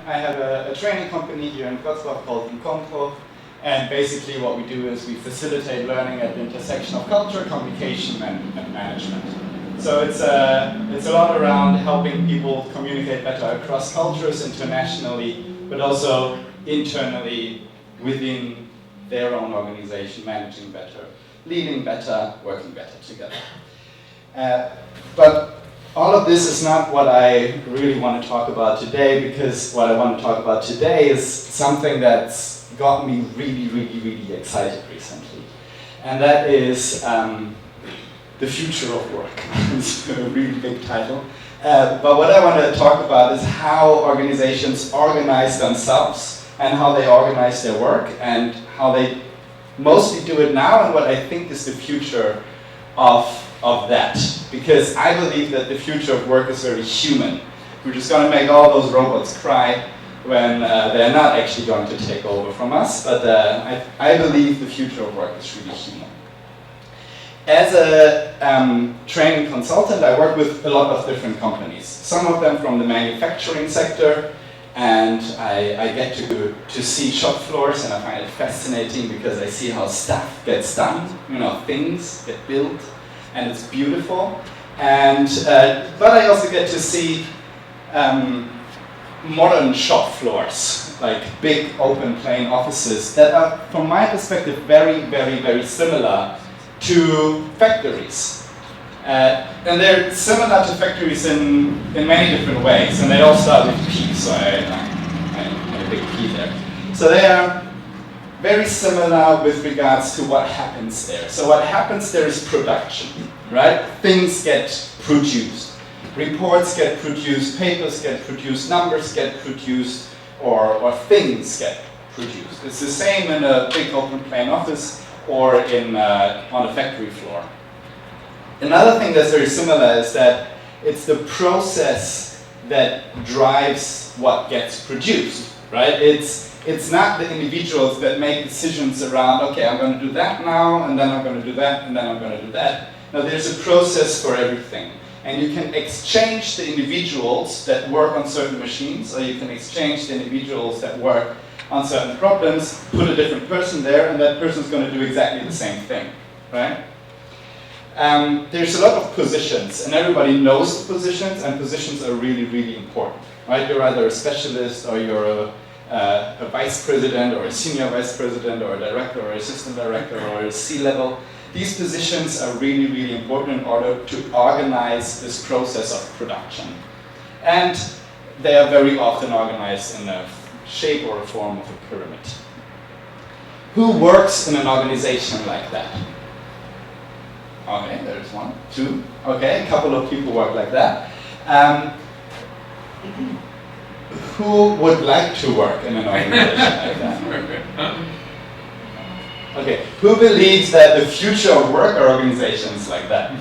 I have a training company here in Küntzel called Incontro, and basically what we do is we facilitate learning at the intersection of culture, communication, and management. So it's a lot around helping people communicate better across cultures internationally, but also internally within their own organization, managing better, leading better, working better together. But all of this is not what I really want to talk about today, because what I want to talk about today is something that's got me really excited recently. And that is the future of work. It's a really big title. But what I want to talk about is how organizations organize themselves and how they organize their work and how they mostly do it now and what I think is the future of that. Because I believe that the future of work is very human. We're just going to make all those robots cry when they're not actually going to take over from us. But I believe the future of work is really human. As a training consultant, I work with a lot of different companies. Some of them from the manufacturing sector, and I get to see shop floors, and I find it fascinating because I see how stuff gets done, things get built, and it's beautiful. And but I also get to see modern shop floors, like big open plan offices that are, from my perspective, very similar to factories. And they're similar to factories in many different ways, and they all start with P, so I had a big P there. So they are very similar with regards to what happens there. So what happens there is production, right? Things get produced. Reports get produced, papers get produced, numbers get produced, or things get produced. It's the same in a big open plan office or on a factory floor. Another thing that's very similar is that it's the process that drives what gets produced, right? It's not the individuals that make decisions around, okay, I'm going to do that now, and then I'm going to do that, and then I'm going to do that. No, there's a process for everything. And you can exchange the individuals that work on certain machines, or you can exchange the individuals that work on certain problems, put a different person there, and that person's going to do exactly the same thing, right? There's a lot of positions, and everybody knows the positions, and positions are really important, right? You're either a specialist, or you're a vice president, or a senior vice president, or a director, or assistant director, or a C-level. These positions are really important in order to organize this process of production. And they are very often organized in a shape or a form of a pyramid. Who works in an organization like that? Okay, there's one, two. Okay, a couple of people work like that. Who would like to work in an organization like that? Okay, who believes that the future of work are organizations like that?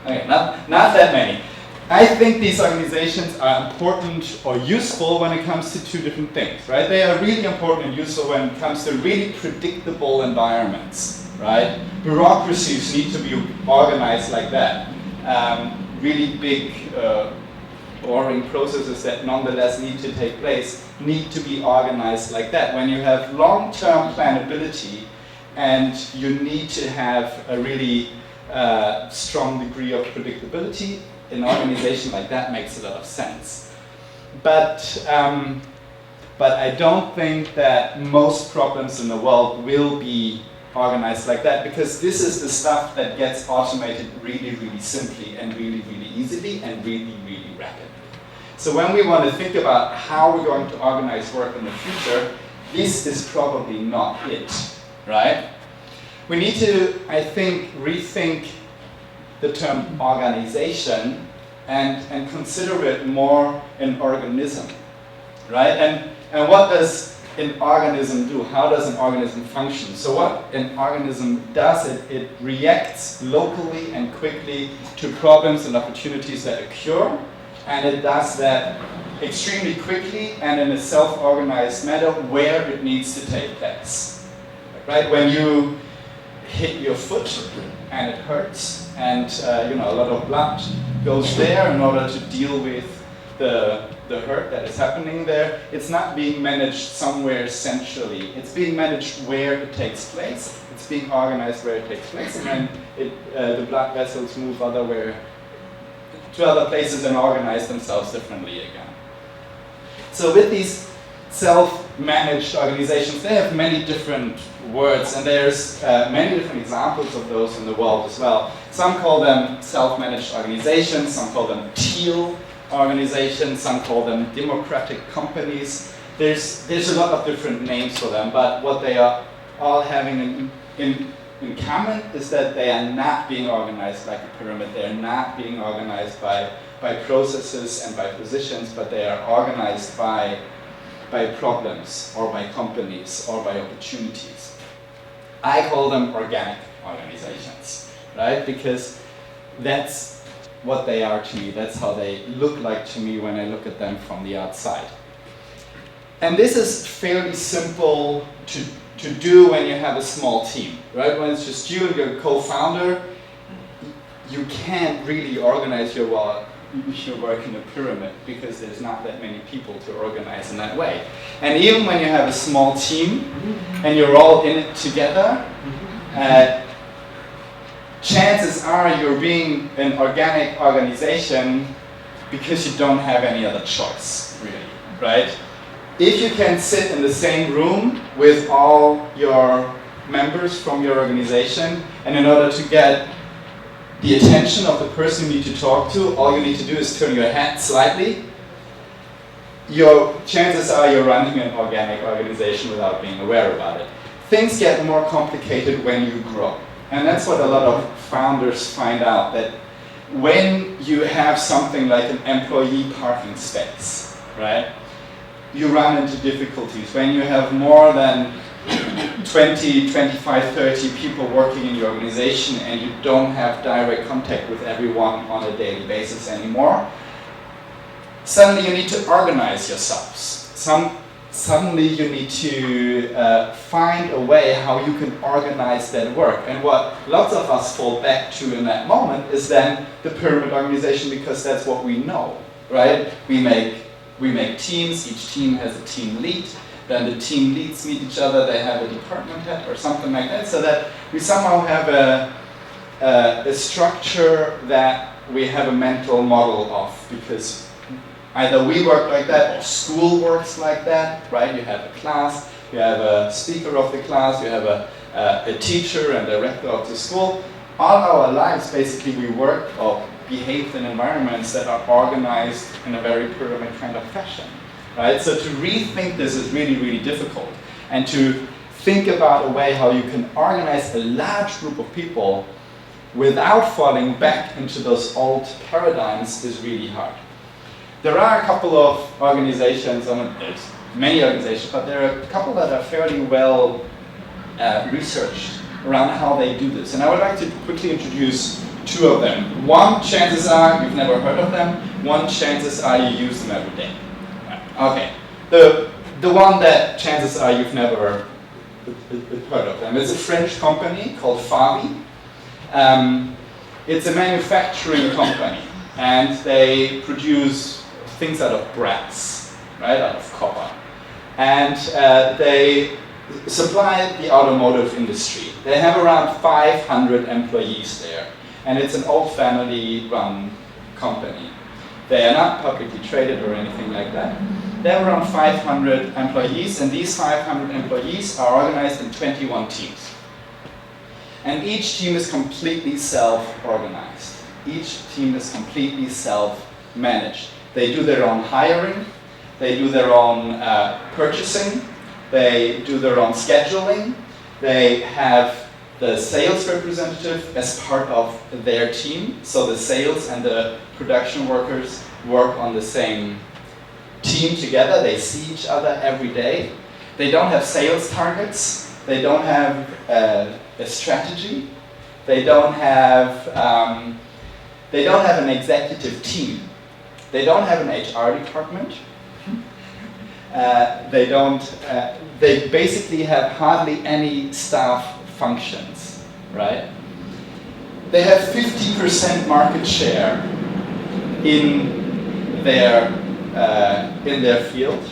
Okay, not that many. I think these organizations are important or useful when it comes to two different things, right? They are really important and useful when it comes to really predictable environments, right? Bureaucracies need to be organized like that. Really big, boring processes that nonetheless need to take place need to be organized like that. When you have long-term planability and you need to have a really strong degree of predictability, an organization like that makes a lot of sense. But I don't think that most problems in the world will be organized like that, because this is the stuff that gets automated really simply and really easily and really rapidly. So when we want to think about how we're going to organize work in the future, this is probably not it, right? We need to, I think, rethink the term organization and consider it more an organism, right? And what does an organism do? How does an organism function? So what an organism does, it reacts locally and quickly to problems and opportunities that occur, and it does that extremely quickly and in a self-organized manner where it needs to take place, right? When you hit your foot and it hurts, and a lot of blood goes there in order to deal with the hurt that is happening there, it's not being managed somewhere centrally. It's being managed where it takes place. It's being organized where it takes place, and then the blood vessels move to other places and organize themselves differently again. So with these self-managed organizations, they have many different words, and there's many different examples of those in the world as well. Some call them self-managed organizations, some call them teal organizations, some call them democratic companies. There's a lot of different names for them, but what they are all having in common is that they are not being organized like a pyramid. They are not being organized by processes and by positions, but they are organized by problems or by companies or by opportunities. I call them organic organizations, right? Because that's what they are to me. That's how they look like to me when I look at them from the outside. And this is fairly simple to do when you have a small team, right? When it's just you and your co-founder, you can't really organize your work in a pyramid because there's not that many people to organize in that way. And even when you have a small team and you're all in it together, chances are you're being an organic organization because you don't have any other choice, really, right? If you can sit in the same room with all your members from your organization, and in order to get the attention of the person you need to talk to, all you need to do is turn your head slightly, your chances are you're running an organic organization without being aware about it. Things get more complicated when you grow. And that's what a lot of founders find out, that when you have something like an employee parking space, right? You run into difficulties. When you have more than 20, 25, 30 people working in your organization and you don't have direct contact with everyone on a daily basis anymore, suddenly you need to organize yourselves. Suddenly you need to find a way how you can organize that work. And what lots of us fall back to in that moment is then the pyramid organization, because that's what we know, right? We make teams, each team has a team lead, then the team leads meet each other, they have a department head or something like that, so that we somehow have a structure that we have a mental model of, because either we work like that or school works like that, right? You have a class, you have a speaker of the class, you have a teacher and director of the school. All our lives, basically, we work or behave in environments that are organized in a very pyramid kind of fashion, right? So to rethink this is really, really difficult. And to think about a way how you can organize a large group of people without falling back into those old paradigms is really hard. There are a couple of organizations, there's many organizations, but there are a couple that are fairly well researched around how they do this. And I would like to quickly introduce two of them. One, chances are you've never heard of them. One, chances are you use them every day. Okay. The one that chances are you've never heard of them. It's a French company called Favi. It's a manufacturing company, and they produce things out of brass, right, out of copper. And they supply the automotive industry. They have around 500 employees there, and it's an old family-run company. They are not publicly traded or anything like that. They have around 500 employees, and these 500 employees are organized in 21 teams. And each team is completely self-organized. Each team is completely self-managed. They do their own hiring, they do their own purchasing, they do their own scheduling, they have the sales representative as part of their team, so the sales and the production workers work on the same team together, they see each other every day. They don't have sales targets, they don't have a strategy, they don't have an executive team, they don't have an HR department, they basically have hardly any staff functions, right? They have 50% market share in their in their field.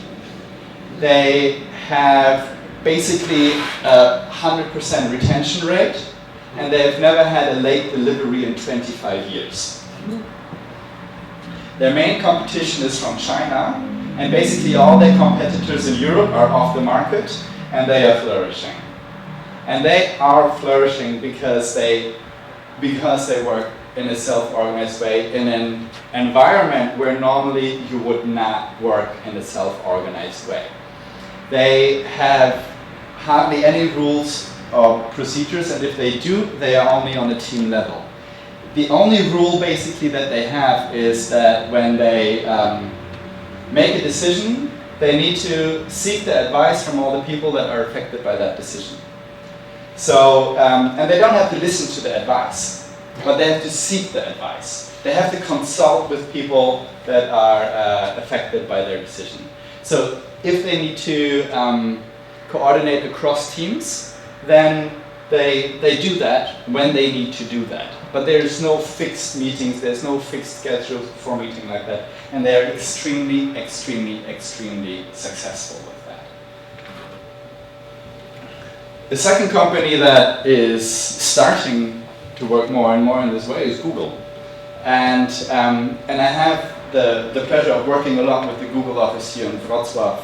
They have basically a 100% retention rate, and they have never had a late delivery in 25 years. Their main competition is from China, and basically all their competitors in Europe are off the market, and they are flourishing. And they are flourishing because they work in a self-organized way in an environment where normally you would not work in a self-organized way. They have hardly any rules or procedures, and if they do, they are only on a team level. The only rule basically that they have is that when they make a decision, they need to seek the advice from all the people that are affected by that decision. So, and they don't have to listen to the advice, but they have to seek the advice. They have to consult with people that are affected by their decision. So if they need to coordinate across teams, then they do that when they need to do that. But there's no fixed meetings, there's no fixed schedule for a meeting like that. And they're extremely, extremely, extremely successful with that. The second company that is starting to work more and more in this way is Google. And I have the pleasure of working a lot with the Google office here in Wrocław.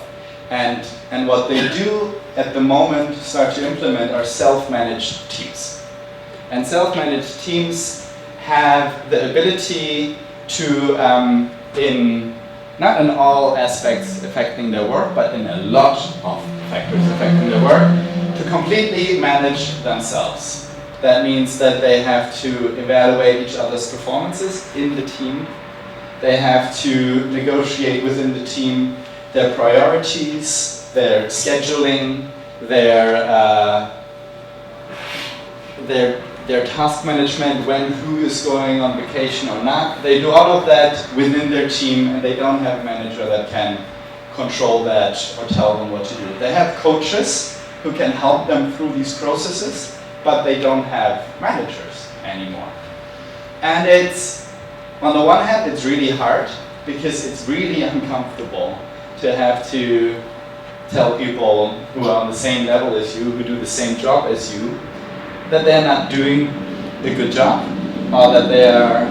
And what they do at the moment start to implement are self-managed teams. And self-managed teams have the ability to, not in all aspects affecting their work, but in a lot of factors affecting their work, to completely manage themselves. That means that they have to evaluate each other's performances in the team. They have to negotiate within the team their priorities, their scheduling, their task management, when who is going on vacation or not. They do all of that within their team, and they don't have a manager that can control that or tell them what to do. They have coaches who can help them through these processes, but they don't have managers anymore. And it's, on the one hand, it's really hard because it's really uncomfortable to have to tell people who are on the same level as you, who do the same job as you, that they're not doing a good job, or that they are,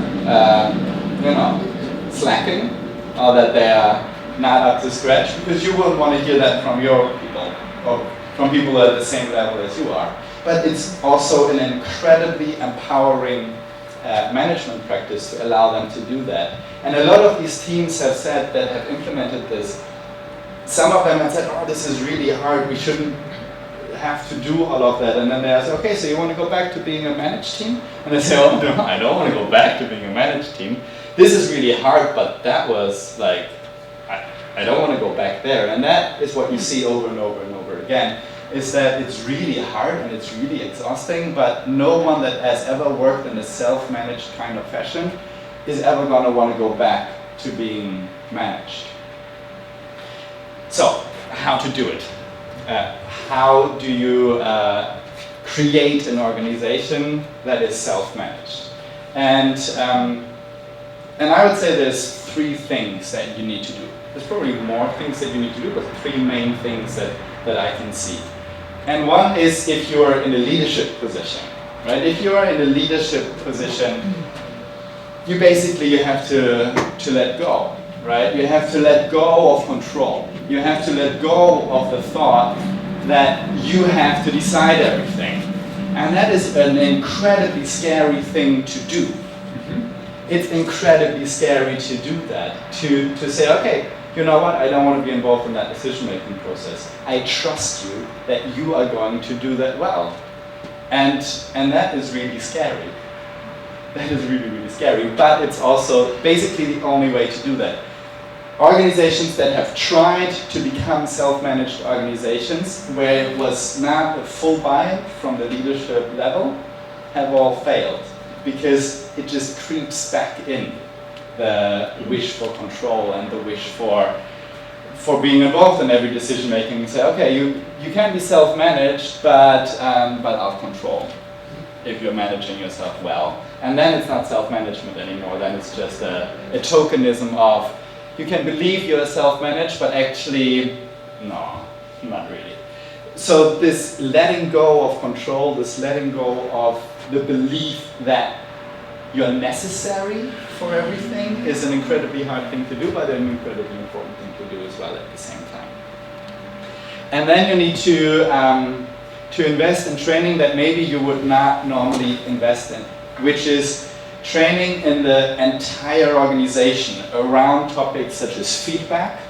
slacking, or that they are not up to scratch, because you wouldn't want to hear that from your people, or from people at the same level as you are. But it's also an incredibly empowering management practice to allow them to do that. And a lot of these teams have said that have implemented this. Some of them have said, oh, this is really hard, we shouldn't have to do all of that. And then they ask, okay, so you want to go back to being a managed team? And they say, oh no, I don't want to go back to being a managed team. This is really hard, but that was like, I don't want to go back there. And that is what you see over and over and over again, is that it's really hard and it's really exhausting, but no one that has ever worked in a self-managed kind of fashion is ever going to want to go back to being managed. So, how to do it? How do you create an organization that is self-managed? And I would say there's 3 things that you need to do. There's probably more things that you need to do, but 3 main things that I can see. And one is if you're in a leadership position, right? If you are in a leadership position, you have to let go, right? You have to let go of control. You have to let go of the thought that you have to decide everything. And that is an incredibly scary thing to do. It's incredibly scary to do that, to say, okay, you know what, I don't want to be involved in that decision-making process. I trust you that you are going to do that well. And that is really scary. That is really, really scary. But it's also basically the only way to do that. Organizations that have tried to become self-managed organizations where it was not a full buy-in from the leadership level have all failed, because it just creeps back in the wish for control and the wish for being involved in every decision making. And say, okay, you can be self-managed, but out of control if you're managing yourself well. And then it's not self-management anymore. Then it's just a tokenism of you can believe you're self-managed, but actually, no, not really. So this letting go of control, this letting go of the belief that you're necessary for everything is an incredibly hard thing to do, but an incredibly important thing to do as well at the same time. And then you need to invest in training that maybe you would not normally invest in, which is training in the entire organization around topics such as feedback,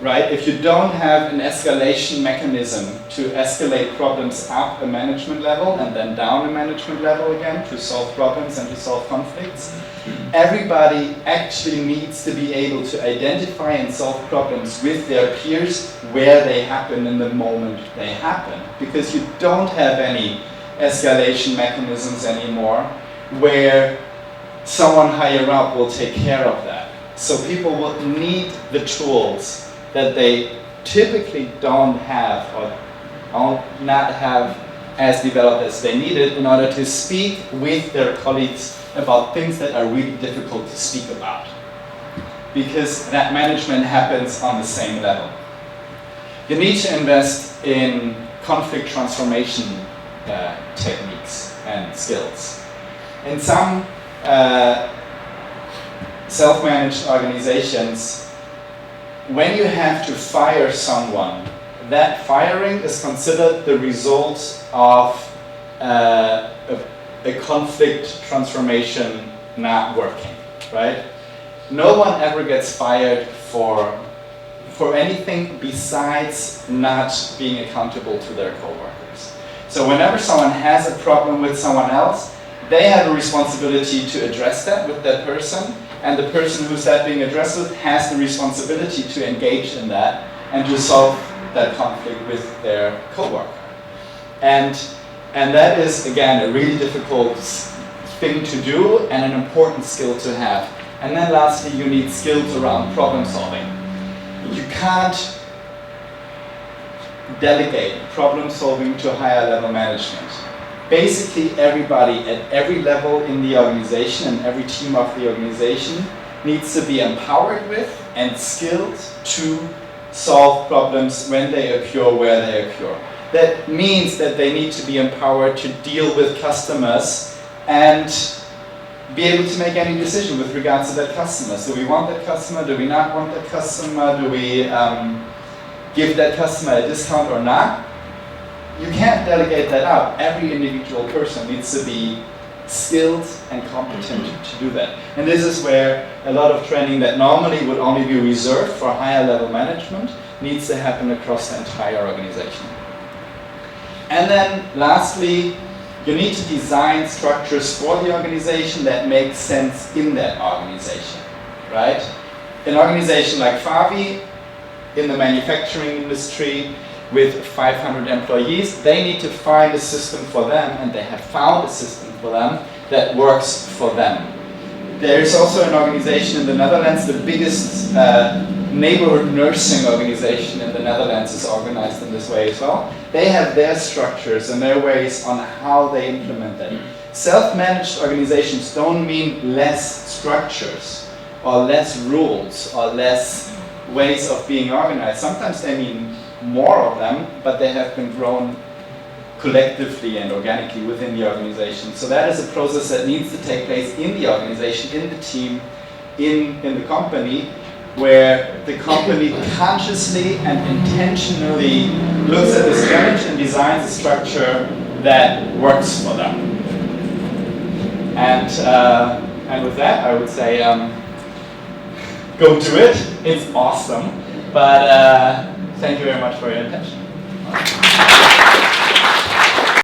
right? If you don't have an escalation mechanism to escalate problems up a management level and then down a management level again to solve problems and to solve conflicts, everybody actually needs to be able to identify and solve problems with their peers where they happen in the moment they happen. Because you don't have any escalation mechanisms anymore where someone higher up will take care of that. So people will need the tools that they typically don't have or not have as developed as they needed in order to speak with their colleagues about things that are really difficult to speak about. Because that management happens on the same level. You need to invest in conflict transformation techniques and skills. In some self-managed organizations, when you have to fire someone, that firing is considered the result of a conflict transformation not working, right? No one ever gets fired for anything besides not being accountable to their coworkers. So whenever someone has a problem with someone else, they have a responsibility to address that with that person, and the person who's that being addressed with has the responsibility to engage in that and to solve that conflict with their coworker. And that is, again, a really difficult thing to do and an important skill to have. And then lastly, you need skills around problem solving. You can't delegate problem solving to higher level management. Basically, everybody at every level in the organization and every team of the organization needs to be empowered with and skilled to solve problems when they occur, where they occur. That means that they need to be empowered to deal with customers and be able to make any decision with regards to that customer. So do we want that customer? Do we not want that customer? Do we give that customer a discount or not? You can't delegate that out. Every individual person needs to be skilled and competent to do that. And this is where a lot of training that normally would only be reserved for higher level management needs to happen across the entire organization. And then lastly, you need to design structures for the organization that make sense in that organization, right? An organization like Favi in the manufacturing industry with 500 employees, they need to find a system for them, and they have found a system for them that works for them. There is also an organization in the Netherlands, the biggest neighborhood nursing organization in the Netherlands is organized in this way as well. They have their structures and their ways on how they implement them. Self-managed organizations don't mean less structures or less rules or less ways of being organized. Sometimes they mean more of them, but they have been grown collectively and organically within the organization. So that is a process that needs to take place in the organization, in the team, in the company, where the company consciously and intentionally looks at this challenge and designs a structure that works for them. And with that, I would say, go do it. It's awesome. But thank you very much for your attention.